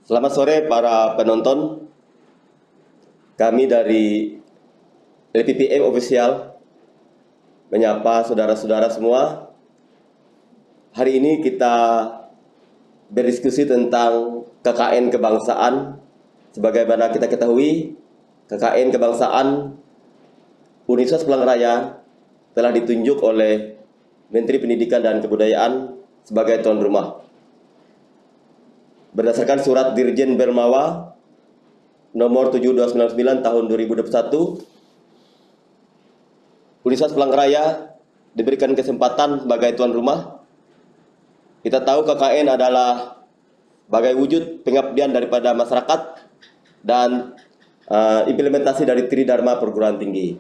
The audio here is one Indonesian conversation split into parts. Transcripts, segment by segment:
Selamat sore para penonton. Kami dari LPPM Official menyapa saudara-saudara semua. Hari ini kita berdiskusi tentang KKN kebangsaan. Sebagaimana kita ketahui, KKN kebangsaan Universitas Pelanggaraya telah ditunjuk oleh Menteri Pendidikan dan Kebudayaan sebagai tuan rumah. Berdasarkan surat Dirjen Belmawa nomor 7299 tahun 2021, Universitas Pelanggaraya diberikan kesempatan sebagai tuan rumah. Kita tahu KKN adalah sebagai wujud pengabdian daripada masyarakat dan implementasi dari Tridharma Perguruan Tinggi.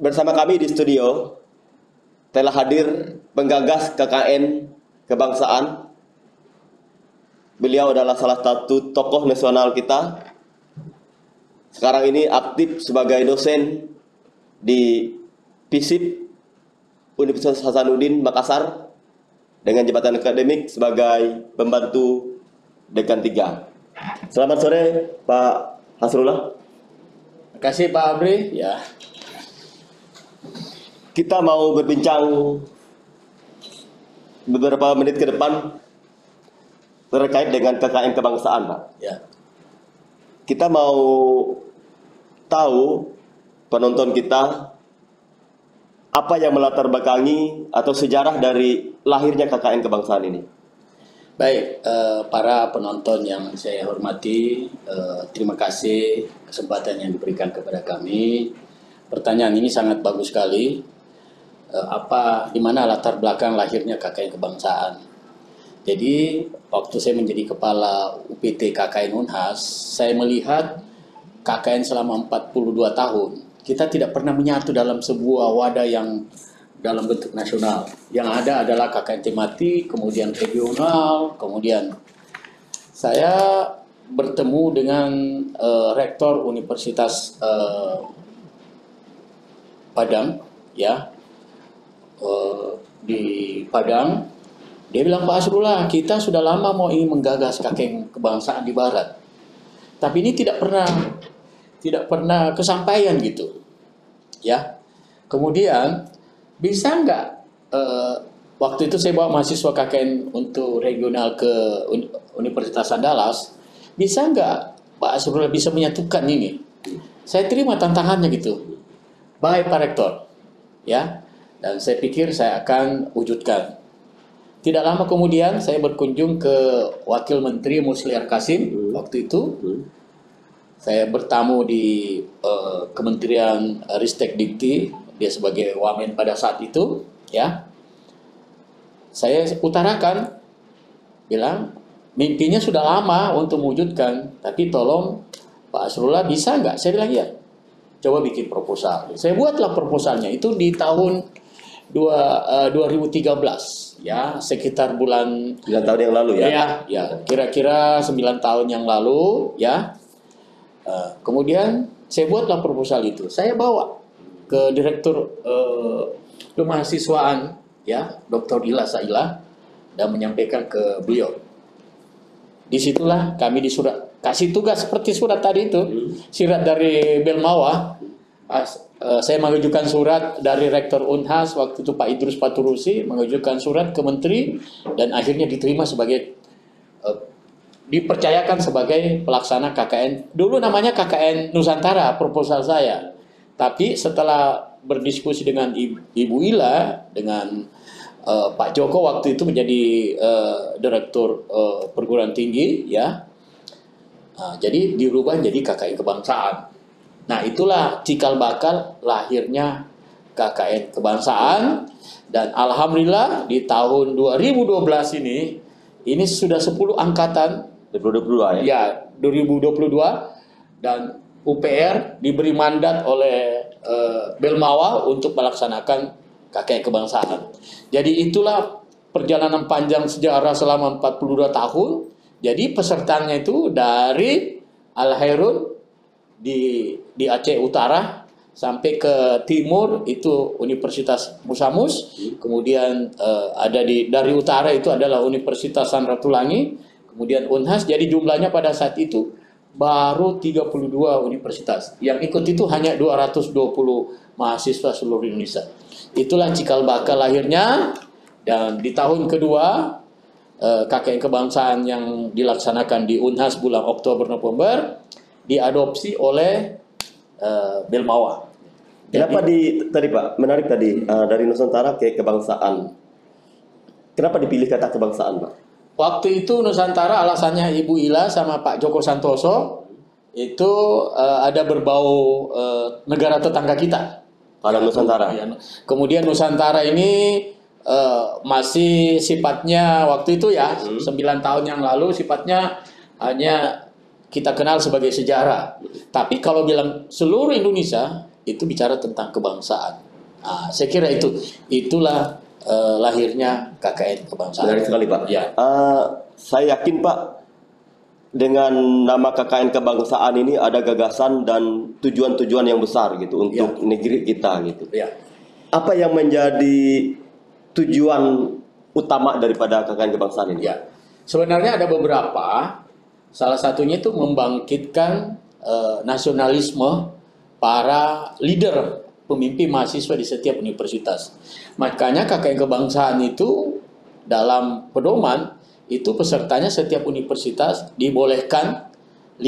Bersama kami di studio telah hadir penggagas KKN kebangsaan. Beliau adalah salah satu tokoh nasional kita. Sekarang ini aktif sebagai dosen di FISIP Universitas Hasanuddin Makassar dengan jabatan akademik sebagai pembantu dekan 3. Selamat sore Pak Hasrullah. Terima kasih Pak Abri. Ya. Kita mau berbincang beberapa menit ke depan terkait dengan KKN kebangsaan, Pak. Ya. Kita mau tahu penonton kita apa yang melatar belakangi atau sejarah dari lahirnya KKN kebangsaan ini. Baik, para penonton yang saya hormati, terima kasih kesempatan yang diberikan kepada kami. Pertanyaan ini sangat bagus sekali. Di mana latar belakang lahirnya KKN kebangsaan? Jadi waktu saya menjadi kepala UPT KKN Unhas, saya melihat KKN selama 42 tahun. Kita tidak pernah menyatu dalam sebuah wadah yang dalam bentuk nasional. Yang ada adalah KKN tematik, kemudian regional, kemudian saya bertemu dengan Rektor Universitas Padang, ya, di Padang. Dia bilang, Pak Hasrullah, kita sudah lama mau ingin menggagas KKN kebangsaan di Barat, tapi ini tidak pernah kesampaian gitu, ya. Kemudian bisa nggak waktu itu saya bawa mahasiswa KKN untuk regional ke Universitas Andalas, bisa nggak Pak Hasrullah bisa menyatukan ini? Saya terima tantangannya gitu. Baik Pak Rektor, ya, dan saya pikir saya akan wujudkan. Tidak lama kemudian saya berkunjung ke Wakil Menteri Musliar Kasim waktu itu. Saya bertamu di Kementerian Ristek Dikti, dia sebagai wamen pada saat itu, ya. Saya utarakan, bilang mimpinya sudah lama untuk mewujudkan, tapi tolong Pak Hasrullah bisa nggak? Saya bilang ya. Coba bikin proposal. Saya buatlah proposalnya itu di tahun 2013, ya, sekitar bulan 9 tahun yang lalu ya. Ya, kira-kira 9 tahun yang lalu, ya. Kemudian saya buatlah proposal itu. Saya bawa ke Direktur Kemahasiswaan, ya, Dr. Ila Saila, dan menyampaikan ke beliau. Disitulah kami kasih tugas seperti surat tadi itu, surat dari Belmawa. Saya mengajukan surat dari Rektor Unhas waktu itu Pak Idrus Paturusi, mengajukan surat ke Menteri dan akhirnya diterima sebagai dipercayakan sebagai pelaksana KKN. Dulu namanya KKN Nusantara proposal saya. Tapi setelah berdiskusi dengan Ibu Ila dengan Pak Joko waktu itu menjadi Direktur Perguruan Tinggi, ya. Jadi dirubah jadi KKN kebangsaan. Nah, itulah cikal bakal lahirnya KKN kebangsaan, dan alhamdulillah di tahun 2012 ini sudah 10 angkatan 2022 ya. Ya, 2022, dan UPR diberi mandat oleh Belmawa untuk melaksanakan KKN kebangsaan. Jadi itulah perjalanan panjang sejarah selama 42 tahun. Jadi pesertanya itu dari Al-Hairun di Aceh Utara sampai ke timur itu Universitas Musamus, kemudian ada dari utara itu adalah Universitas Samratulangi, kemudian Unhas. Jadi jumlahnya pada saat itu baru 32 universitas. Yang ikut itu hanya 220 mahasiswa seluruh Indonesia. Itulah cikal bakal lahirnya. Dan di tahun kedua KKN kebangsaan yang dilaksanakan di Unhas bulan Oktober-November diadopsi oleh Belmawa. Kenapa tadi Pak, menarik tadi dari Nusantara ke kebangsaan. Kenapa dipilih kata kebangsaan, Pak? Waktu itu Nusantara alasannya Ibu Ila sama Pak Joko Santoso itu ada berbau negara tetangga kita. Kalau Nusantara. Kemudian Nusantara ini masih sifatnya waktu itu ya 9 tahun yang lalu sifatnya hanya kita kenal sebagai sejarah. Tapi kalau bilang seluruh Indonesia itu bicara tentang kebangsaan. Nah, saya kira itulah lahirnya KKN kebangsaan. Menarik sekali Pak. Ya. Saya yakin Pak dengan nama KKN kebangsaan ini ada gagasan dan tujuan-tujuan yang besar gitu untuk negeri kita gitu. Ya. Apa yang menjadi tujuan utama daripada KKN kebangsaan ini? Ya. Sebenarnya ada beberapa. Salah satunya itu membangkitkan nasionalisme para leader pemimpin mahasiswa di setiap universitas. Makanya KKN kebangsaan itu dalam pedoman itu pesertanya setiap universitas dibolehkan 5,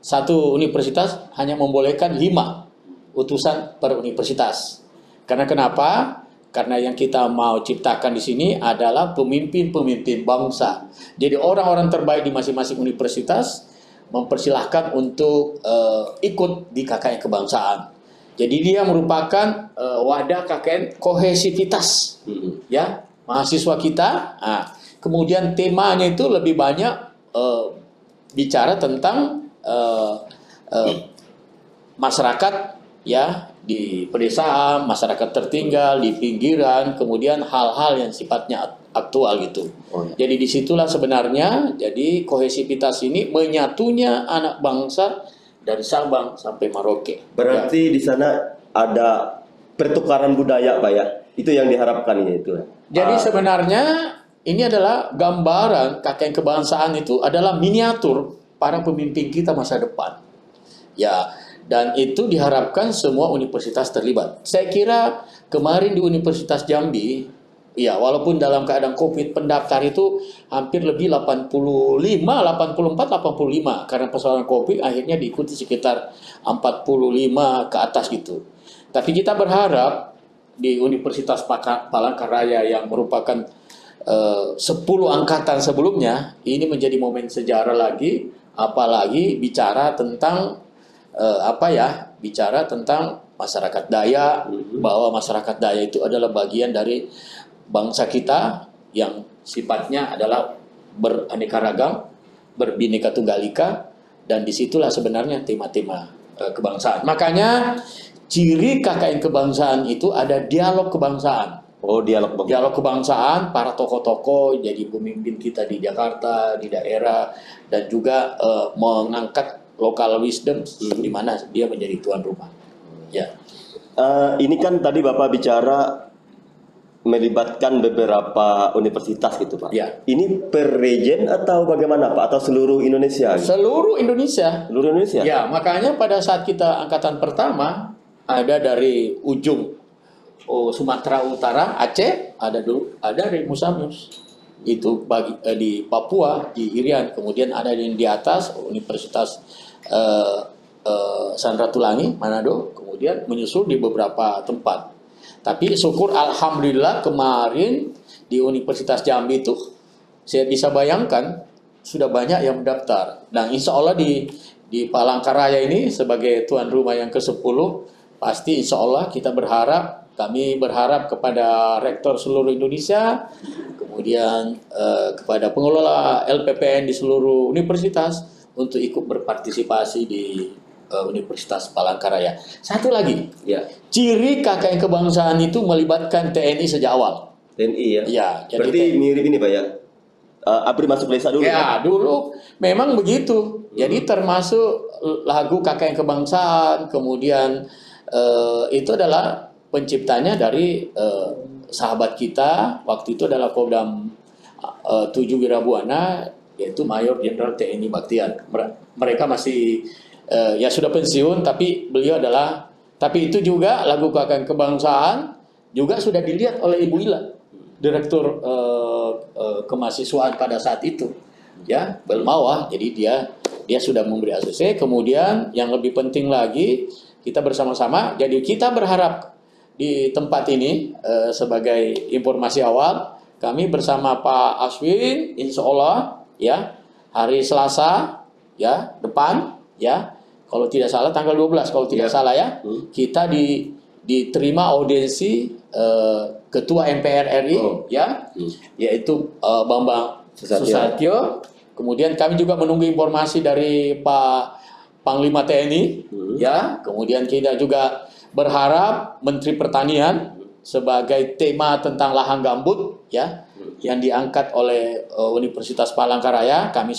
satu universitas hanya membolehkan 5 utusan per universitas. Karena kenapa? Karena yang kita mau ciptakan di sini adalah pemimpin-pemimpin bangsa. Jadi orang-orang terbaik di masing-masing universitas mempersilahkan untuk ikut di KKN kebangsaan. Jadi dia merupakan wadah KKN kohesivitas, ya mahasiswa kita. Nah, kemudian temanya itu lebih banyak bicara tentang masyarakat ya di pedesaan, masyarakat tertinggal, di pinggiran, kemudian hal-hal yang sifatnya aktual gitu. Jadi disitulah sebenarnya jadi kohesivitas ini menyatunya anak bangsa dari Sabang sampai Merauke. Berarti di sana ada pertukaran budaya Pak ya? Itu yang diharapkan ya itu. Jadi sebenarnya ini adalah gambaran KKN kebangsaan itu adalah miniatur para pemimpin kita masa depan. Ya, dan itu diharapkan semua universitas terlibat. Saya kira kemarin di Universitas Jambi, ya walaupun dalam keadaan COVID, pendaftar itu hampir lebih 85, 84, 85. Karena persoalan COVID akhirnya diikuti sekitar 45 ke atas gitu. Tapi kita berharap di Universitas Palangkaraya yang merupakan 10 angkatan sebelumnya, ini menjadi momen sejarah lagi, apalagi bicara tentang bicara tentang masyarakat Dayak, bahwa masyarakat Dayak itu adalah bagian dari bangsa kita yang sifatnya adalah beraneka ragam, berbineka tunggal ika, dan disitulah sebenarnya tema-tema kebangsaan. Makanya ciri KKN kebangsaan itu ada dialog kebangsaan. Oh, dialog kebangsaan, para tokoh-tokoh jadi pemimpin kita di Jakarta, di daerah, dan juga mengangkat local wisdom di mana dia menjadi tuan rumah. Ya. Ini kan tadi Bapak bicara melibatkan beberapa universitas gitu Pak. Ya. Ini per region atau bagaimana Pak? Atau seluruh Indonesia? Gitu? Seluruh Indonesia. Seluruh Indonesia. Ya, makanya pada saat kita angkatan pertama ada dari ujung Sumatera Utara, Aceh, ada dari Musamus. Itu di Papua, di Irian, kemudian ada di atas Universitas Samratulangi, Manado, kemudian menyusul di beberapa tempat. Tapi syukur alhamdulillah kemarin di Universitas Jambi itu saya bisa bayangkan sudah banyak yang mendaftar. Dan insya Allah di Palangkaraya ini sebagai tuan rumah yang ke-10 pasti insya Allah kami berharap kepada rektor seluruh Indonesia, kemudian kepada pengelola LPPN di seluruh universitas untuk ikut berpartisipasi di Universitas Palangkaraya. Satu lagi, ya. Ciri KKN kebangsaan itu melibatkan TNI sejak awal. TNI ya? Ya, jadi berarti mirip ini Pak ya? ABRI masuk desa dulu ya? Dulu memang begitu. Jadi termasuk lagu KKN kebangsaan, kemudian itu adalah penciptanya dari sahabat kita waktu itu adalah Kodam 7 Wirabuana, yaitu Mayor Jenderal TNI Baktiar. Mereka masih ya sudah pensiun, tapi itu juga lagu KKN Kebangsaan juga sudah dilihat oleh Ibu Ila, Direktur Kemahasiswaan pada saat itu, ya, Belmawa. Jadi dia sudah memberi ACC. Kemudian yang lebih penting lagi, kita bersama-sama, jadi kita berharap di tempat ini sebagai informasi awal, kami bersama Pak Aswin, insya Allah ya hari Selasa ya depan ya, kalau tidak salah tanggal 12 kalau tidak salah ya, kita diterima audiensi Ketua MPR RI ya, yaitu Bambang Susatyo. Kemudian kami juga menunggu informasi dari Pak Panglima TNI ya. Kemudian kita juga berharap Menteri Pertanian sebagai tema tentang lahan gambut ya yang diangkat oleh Universitas Palangkaraya. Kami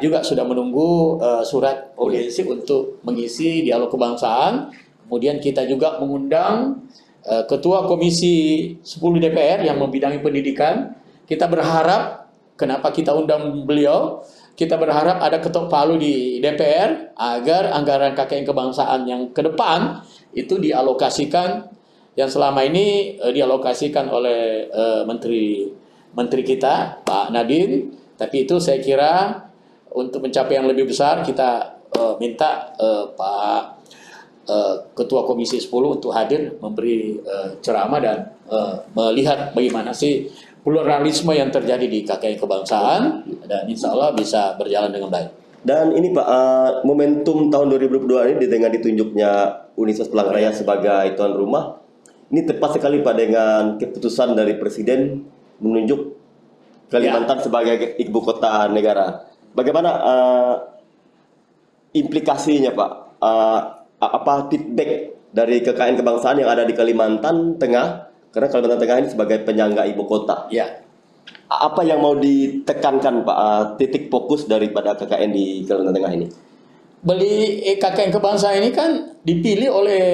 juga sudah menunggu surat audiensi untuk mengisi dialog kebangsaan. Kemudian kita juga mengundang Ketua Komisi 10 DPR yang membidangi pendidikan. Kita berharap, kenapa kita undang beliau? Kita berharap ada ketok palu di DPR agar anggaran KKN kebangsaan yang ke depan itu dialokasikan, yang selama ini dialokasikan oleh menteri kita Pak Nadiem. Tapi itu saya kira untuk mencapai yang lebih besar kita minta Pak Ketua Komisi 10 untuk hadir memberi ceramah dan melihat bagaimana sih pluralisme yang terjadi di KKN kebangsaan, dan insya Allah bisa berjalan dengan baik. Dan ini Pak, momentum tahun 2022 ini dengan ditunjuknya Universitas Palangkaraya sebagai tuan rumah, ini tepat sekali Pak dengan keputusan dari Presiden menunjuk Kalimantan sebagai ibu kota negara. Bagaimana implikasinya Pak? Apa feedback dari KKN kebangsaan yang ada di Kalimantan Tengah? Karena Kalimantan Tengah ini sebagai penyangga ibu kota. Ya. Apa yang mau ditekankan Pak, titik fokus daripada KKN di Kalimantan Tengah ini? KKN kebangsaan ini kan dipilih oleh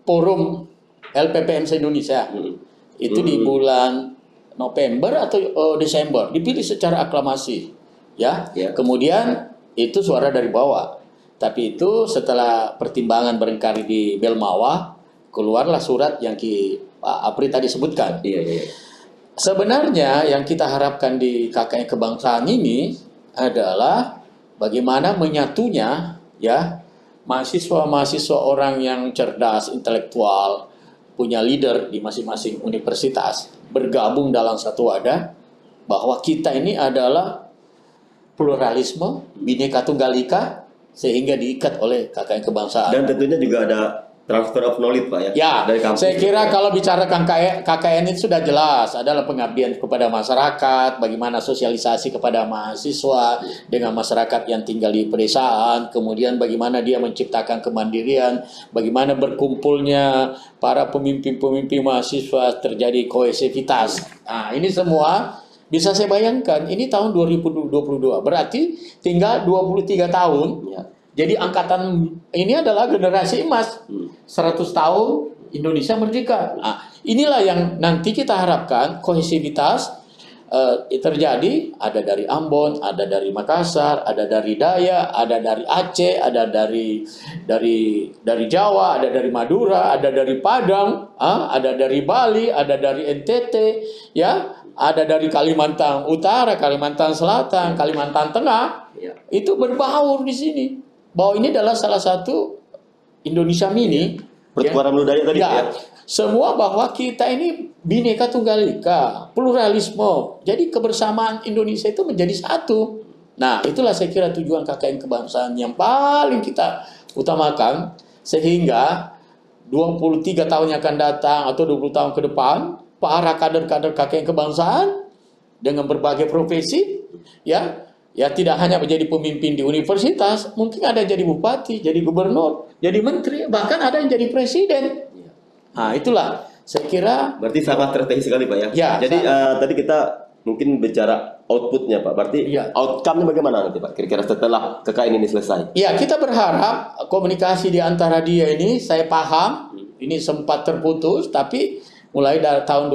Forum LPPM se-Indonesia. Itu di bulan November atau Desember, dipilih secara aklamasi. Ya. Kemudian itu suara dari bawah. Tapi itu setelah pertimbangan barangkali di Belmawa, keluarlah surat yang Pak Apri tadi sebutkan. Sebenarnya yang kita harapkan di KKN kebangsaan ini adalah bagaimana menyatunya ya mahasiswa-mahasiswa orang yang cerdas, intelektual, punya leader di masing-masing universitas bergabung dalam satu wadah, bahwa kita ini adalah pluralisme, Bhinneka Tunggal Ika, sehingga diikat oleh KKN kebangsaan. Dan tentunya juga ada transfer of knowledge Pak ya. Ya, dari kampus. saya kira kalau bicara KKN itu sudah jelas adalah pengabdian kepada masyarakat, bagaimana sosialisasi kepada mahasiswa dengan masyarakat yang tinggal di pedesaan, kemudian bagaimana dia menciptakan kemandirian, bagaimana berkumpulnya para pemimpin-pemimpin mahasiswa, terjadi kohesivitas. Nah, ini semua bisa saya bayangkan, ini tahun 2022, berarti tinggal 23 tahun. Ya. Jadi angkatan ini adalah generasi emas, 100 tahun Indonesia merdeka. Nah, inilah yang nanti kita harapkan kohesivitas terjadi. Ada dari Ambon, ada dari Makassar, ada dari Dayak, ada dari Aceh, ada dari Jawa, ada dari Madura, ada dari Padang, ada dari Bali, ada dari NTT, ya, ada dari Kalimantan Utara, Kalimantan Selatan, Kalimantan Tengah. Itu berbaur di sini. Bahwa ini adalah salah satu Indonesia mini. Pertukaran budaya tadi ya. Semua bahwa kita ini Bhinneka Tunggal Ika, pluralisme. Jadi kebersamaan Indonesia itu menjadi satu. Nah, itulah saya kira tujuan KKN kebangsaan yang paling kita utamakan, sehingga 23 tahun yang akan datang atau 20 tahun ke depan, para kader-kader KKN kebangsaan dengan berbagai profesi, ya tidak hanya menjadi pemimpin di universitas, mungkin ada yang jadi bupati, jadi gubernur, jadi menteri, bahkan ada yang jadi presiden. Nah, itulah saya kira. Berarti sangat strategis sekali Pak ya. Jadi tadi kita mungkin bicara outputnya Pak. Berarti outcome-nya bagaimana nanti Pak? Kira-kira setelah KKN ini selesai? Ya, kita berharap komunikasi di antara dia ini, saya paham ini sempat terputus, tapi mulai dari tahun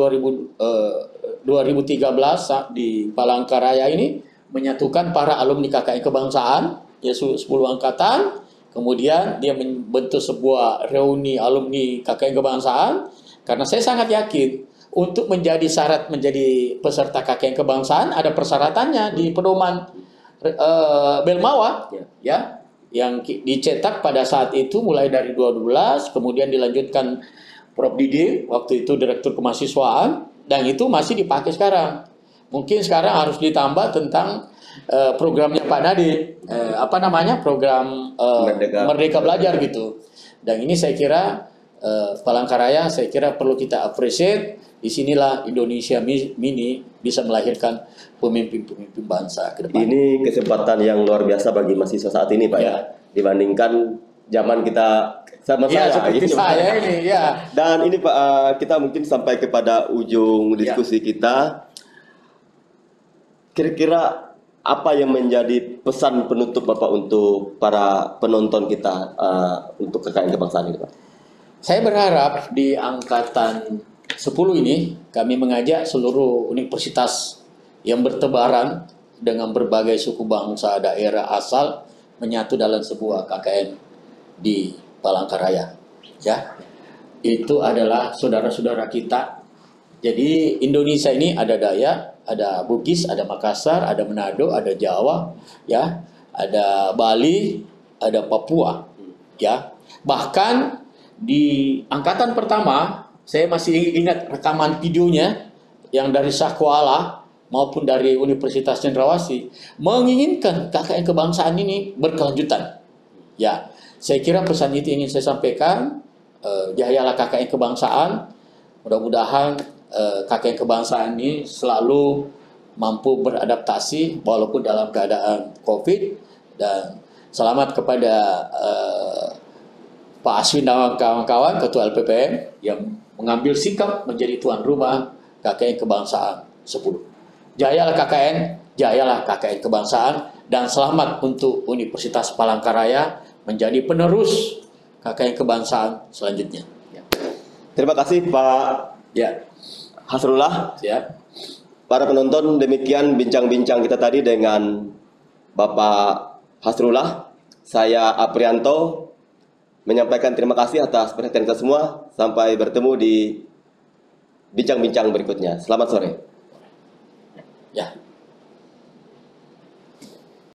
2013 di Palangkaraya ini menyatukan para alumni KKN kebangsaan, ya 10 angkatan. Kemudian dia membentuk sebuah reuni alumni KKN kebangsaan, karena saya sangat yakin untuk menjadi syarat menjadi peserta KKN kebangsaan ada persyaratannya di pedoman Belmawa, ya, yang dicetak pada saat itu mulai dari 2012, kemudian dilanjutkan Prof. Didi, waktu itu Direktur Kemahasiswaan, dan itu masih dipakai sekarang. Mungkin sekarang harus ditambah tentang programnya Pak Nadiem, program Merdeka Belajar gitu. Dan ini saya kira Palangkaraya saya kira perlu kita appreciate. Disinilah Indonesia Mini bisa melahirkan pemimpin-pemimpin bangsa ke depan. Ini kesempatan yang luar biasa bagi mahasiswa saat ini, Pak, ya. Dibandingkan zaman kita sama ya, saya seperti gitu. saya ini, ya. Dan ini Pak, kita mungkin sampai kepada ujung diskusi kita. Kira-kira apa yang menjadi pesan penutup Bapak untuk para penonton kita untuk KKN kebangsaan ini, Pak? Saya berharap di angkatan 10 ini kami mengajak seluruh universitas yang bertebaran dengan berbagai suku bangsa daerah asal menyatu dalam sebuah KKN di Palangkaraya. Ya, itu adalah saudara-saudara kita. Jadi Indonesia ini ada Dayak, ada Bugis, ada Makassar, ada Manado, ada Jawa, ya, ada Bali, ada Papua, ya. Bahkan di angkatan pertama, saya masih ingat rekaman videonya yang dari Sakuala maupun dari Universitas Cendrawasih menginginkan KKN kebangsaan ini berkelanjutan. Ya, saya kira pesan itu ingin saya sampaikan. Jayalah KKN kebangsaan. Mudah-mudahan KKN kebangsaan ini selalu mampu beradaptasi walaupun dalam keadaan COVID, dan selamat kepada Pak Aswin dan kawan-kawan Ketua LPPM yang mengambil sikap menjadi tuan rumah KKN kebangsaan 10. Jayalah KKN kebangsaan, dan selamat untuk Universitas Palangkaraya menjadi penerus KKN kebangsaan selanjutnya. Ya. Terima kasih Pak Hasrullah. Ya. Para penonton, demikian bincang-bincang kita tadi dengan Bapak Hasrullah. Saya Aprianto menyampaikan terima kasih atas perhatian kita semua. Sampai bertemu di bincang-bincang berikutnya. Selamat sore. Ya.